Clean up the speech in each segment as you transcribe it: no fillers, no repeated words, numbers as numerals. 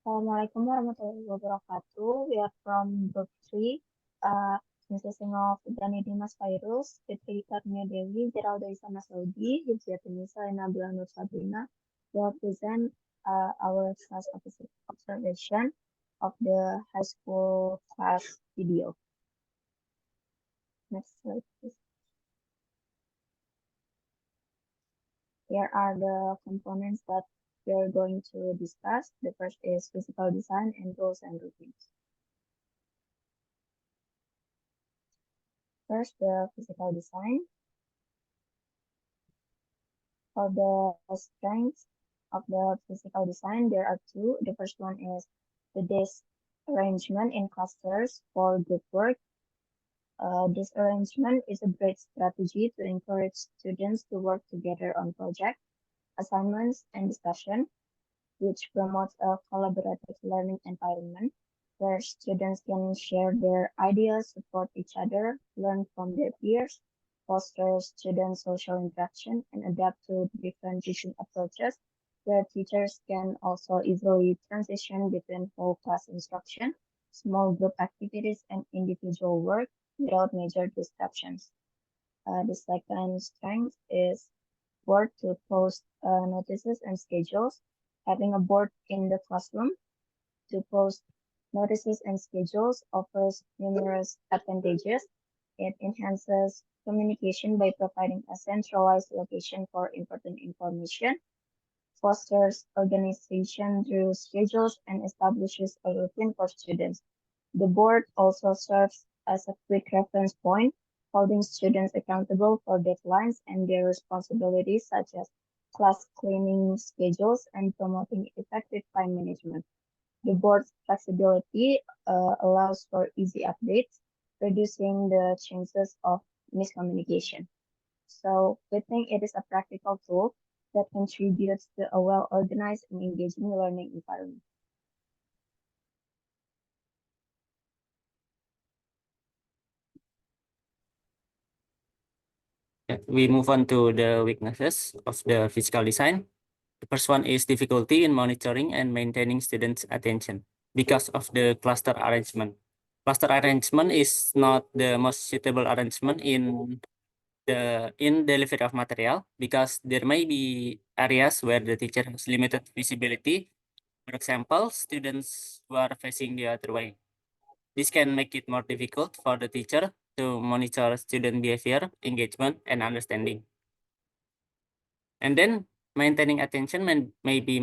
Assalamualaikum warahmatullahi wabarakatuh. We are from Group 3, consisting of Dany Dimas Fairuz, Fitri Karunia Dewi, Geraldo Isa Masa Udi, Hifdziyatun Nisa, and Nabilah Nur Sabrina. We will present our class observation of the high school class video. Next slide, please. Here are the components that we are going to discuss. The first is physical design and goals and routines. First, the physical design. For the strengths of the physical design, there are two. The first one is the desk arrangement in clusters for group work. This arrangement is a great strategy to encourage students to work together on projects, assignments, and discussion, which promotes a collaborative learning environment where students can share their ideas, support each other, learn from their peers, foster student social interaction, and adapt to different teaching approaches, where teachers can also easily transition between whole class instruction, small group activities, and individual work without major disruptions. The second strength is board to post notices and schedules. Having a board in the classroom to post notices and schedules offers numerous advantages. It enhances communication by providing a centralized location for important information, fosters organization through schedules, and establishes a routine for students. The board also serves as a quick reference point, holding students accountable for deadlines and their responsibilities, such as class cleaning schedules and promoting effective time management. The board's flexibility allows for easy updates, reducing the chances of miscommunication. So we think it is a practical tool that contributes to a well-organized and engaging learning environment. We move on to the weaknesses of the physical design. The first one is difficulty in monitoring and maintaining students' attention because of the cluster arrangement. Cluster arrangement is not the most suitable arrangement in delivery of material because there may be areas where the teacher has limited visibility. For example, students who are facing the other way. This can make it more difficult for the teacher to monitor student behavior, engagement, and understanding. And then maintaining attention may be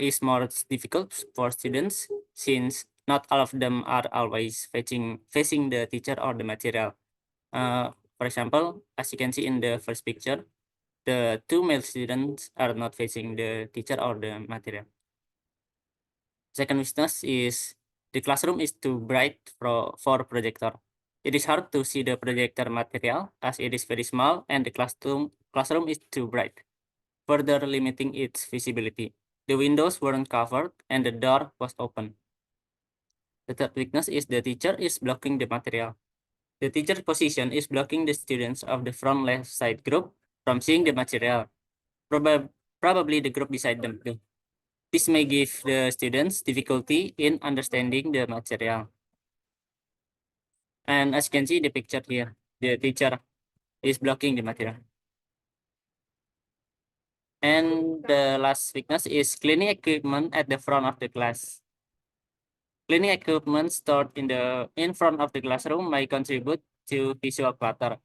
is more difficult for students since not all of them are always facing the teacher or the material. For example, as you can see in the first picture, the two male students are not facing the teacher or the material. Second weakness is the classroom is too bright for projector. It is hard to see the projector material as it is very small and the classroom is too bright, further limiting its visibility. The windows weren't covered and the door was open. The third weakness is the teacher is blocking the material. The teacher's position is blocking the students of the front left side group from seeing the material, probably the group beside them too. This may give the students difficulty in understanding the material. And as you can see the picture here, the teacher is blocking the material. And the last weakness is cleaning equipment at the front of the class. Cleaning equipment stored in front of the classroom may contribute to visual clutter,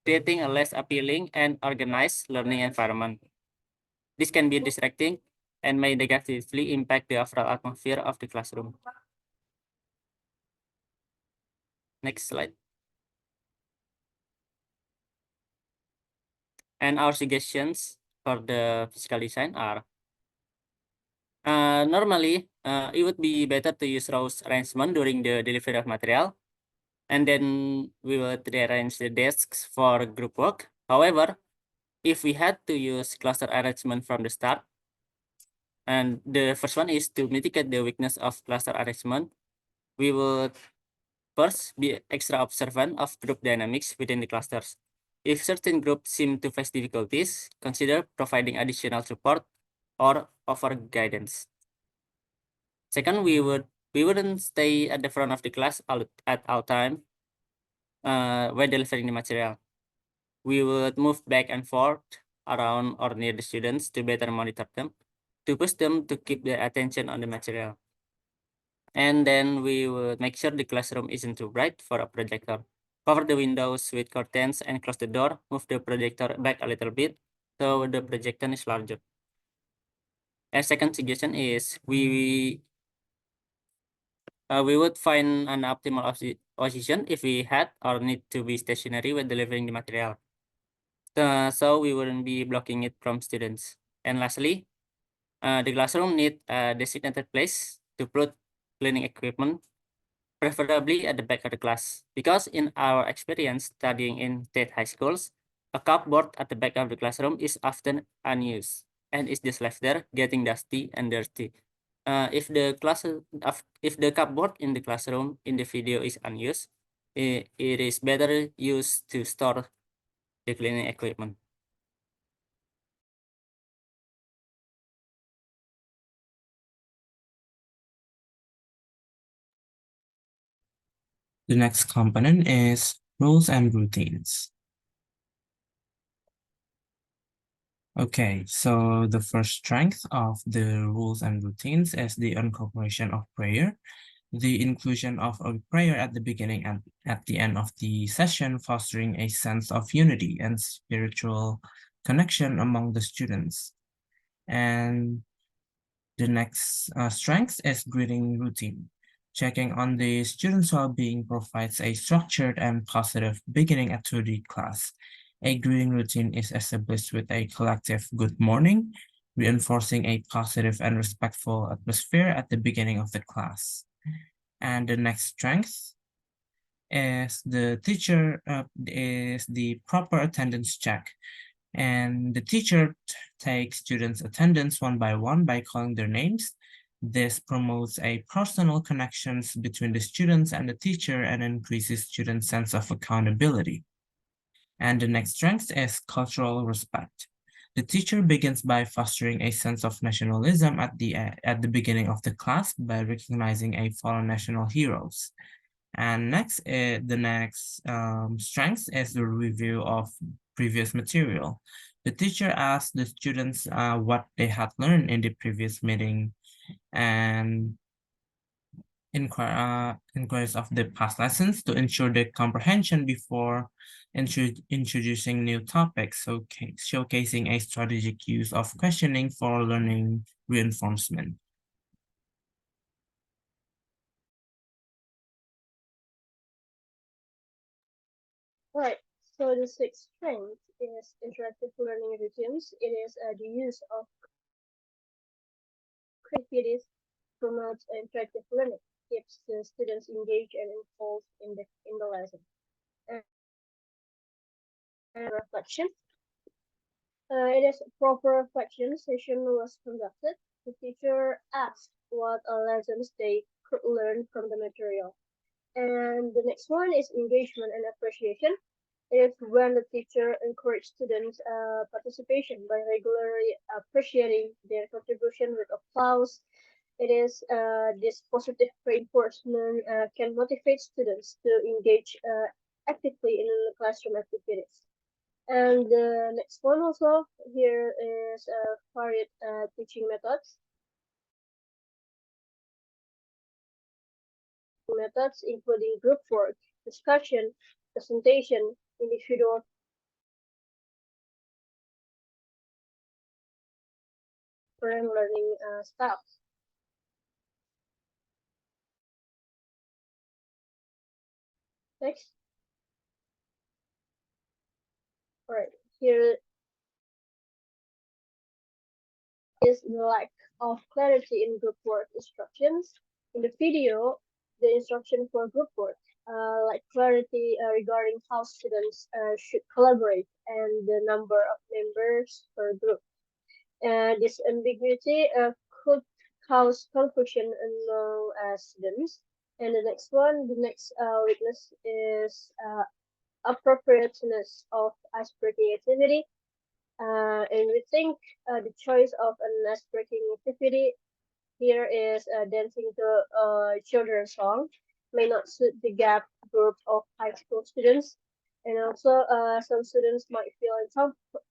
creating a less appealing and organized learning environment. This can be distracting and may negatively impact the overall atmosphere of the classroom. Next slide. And our suggestions for the physical design are normally it would be better to use rows arrangement during the delivery of material, and then we will rearrange the desks for group work. However, if we had to use cluster arrangement from the start, and the first one is to mitigate the weakness of cluster arrangement, we would first be extra observant of group dynamics within the clusters. If certain groups seem to face difficulties, consider providing additional support or offer guidance. Second, we wouldn't stay at the front of the class at all time when delivering the material. We would move back and forth around or near the students to better monitor them, to push them to keep their attention on the material. And then we would make sure the classroom isn't too bright for a projector. Cover the windows with curtains and close the door. Move the projector back a little bit so the projection is larger. A second suggestion is we would find an optimal position if we had or need to be stationary when delivering the material. So we wouldn't be blocking it from students. And lastly, the classroom need a designated place to put cleaning equipment, preferably at the back of the class. Because in our experience studying in state high schools, a cupboard at the back of the classroom is often unused and is just left there getting dusty and dirty. If the cupboard in the classroom in the video is unused, it is better used to store the cleaning equipment. The next component is rules and routines. Okay, so the first strength of the rules and routines is the incorporation of prayer. The inclusion of a prayer at the beginning and at the end of the session, fostering a sense of unity and spiritual connection among the students. And the next strength is greeting routine. Checking on the students' well-being provides a structured and positive beginning to the class. A greeting routine is established with a collective good morning, reinforcing a positive and respectful atmosphere at the beginning of the class. And the next strength is the proper attendance check. And the teacher takes students' attendance one by one by calling their names. This promotes a personal connections between the students and the teacher and increases students' sense of accountability. And the next strength is cultural respect. The teacher begins by fostering a sense of nationalism at the beginning of the class by recognizing a fallen national heroes. And next, the next strength is the review of previous material. The teacher asks the students what they had learned in the previous meeting and inquiries of the past lessons to ensure the comprehension before introducing new topics, so showcasing a strategic use of questioning for learning reinforcement. Right. So the sixth strength is interactive learning routines. It is the use of activities promotes interactive learning, keeps the students engaged and involved in the lesson. And reflection. It is a proper reflection session was conducted. The teacher asked what lessons they could learn from the material. And the next one is engagement and appreciation. It is when the teacher encourages students' participation by regularly appreciating their contribution with applause. It is this positive reinforcement can motivate students to engage actively in classroom activities. And the next one also here is varied teaching methods. Methods including group work, discussion, presentation, individual learning styles. Next. All right, here is the lack of clarity in group work instructions. In the video, the instruction for group work, like clarity regarding how students should collaborate and the number of members per group. This ambiguity could cause confusion among students. And the next one, the next weakness is appropriateness of icebreaking activity. And we think the choice of an icebreaking activity here is dancing to a children's song may not suit the gap group of high school students. And also, some students might feel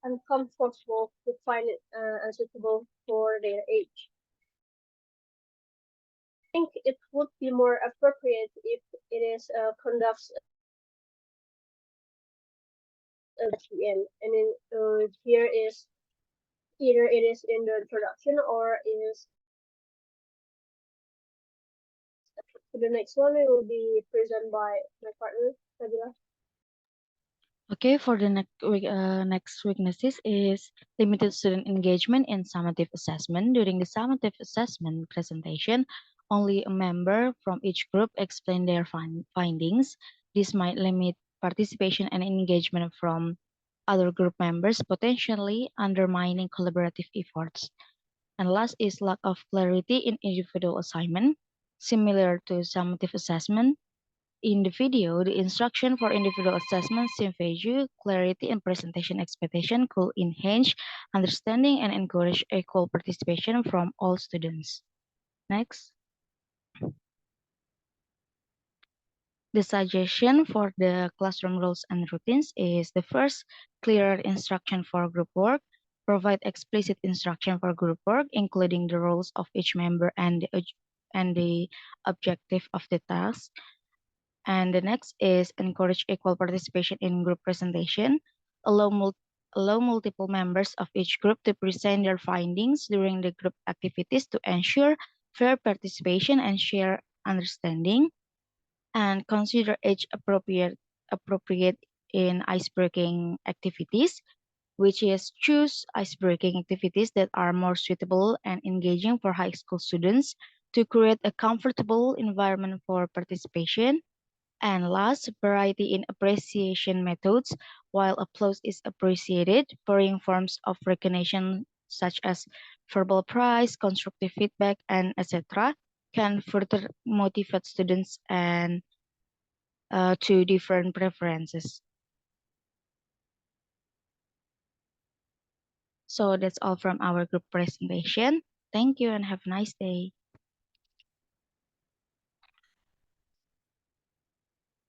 uncomfortable to find it unsuitable for their age. I think it would be more appropriate if it is conducted at the end. And then here is either it is in the introduction or is the next one. It will be presented by my partner, Nabilah. Okay, for the next weaknesses is limited student engagement in summative assessment. During the summative assessment presentation, only a member from each group explain their findings. This might limit participation and engagement from other group members, potentially undermining collaborative efforts. And last is lack of clarity in individual assignment. Similar to summative assessment, in the video, the instruction for individual assessment seem vague. Clarity and presentation expectation could enhance understanding and encourage equal participation from all students. Next. The suggestion for the classroom rules and routines is the first, clearer instruction for group work. Provide explicit instruction for group work, including the roles of each member and the objective of the task. And the next is encourage equal participation in group presentation. Allow, allow multiple members of each group to present their findings during the group activities to ensure fair participation and share understanding. And consider age appropriate in icebreaking activities, which is choose icebreaking activities that are more suitable and engaging for high school students to create a comfortable environment for participation. And last, variety in appreciation methods. While applause is appreciated, varying forms of recognition such as verbal praise, constructive feedback, and etc. can further motivate students and to different preferences. So that's all from our group presentation. Thank you and have a nice day.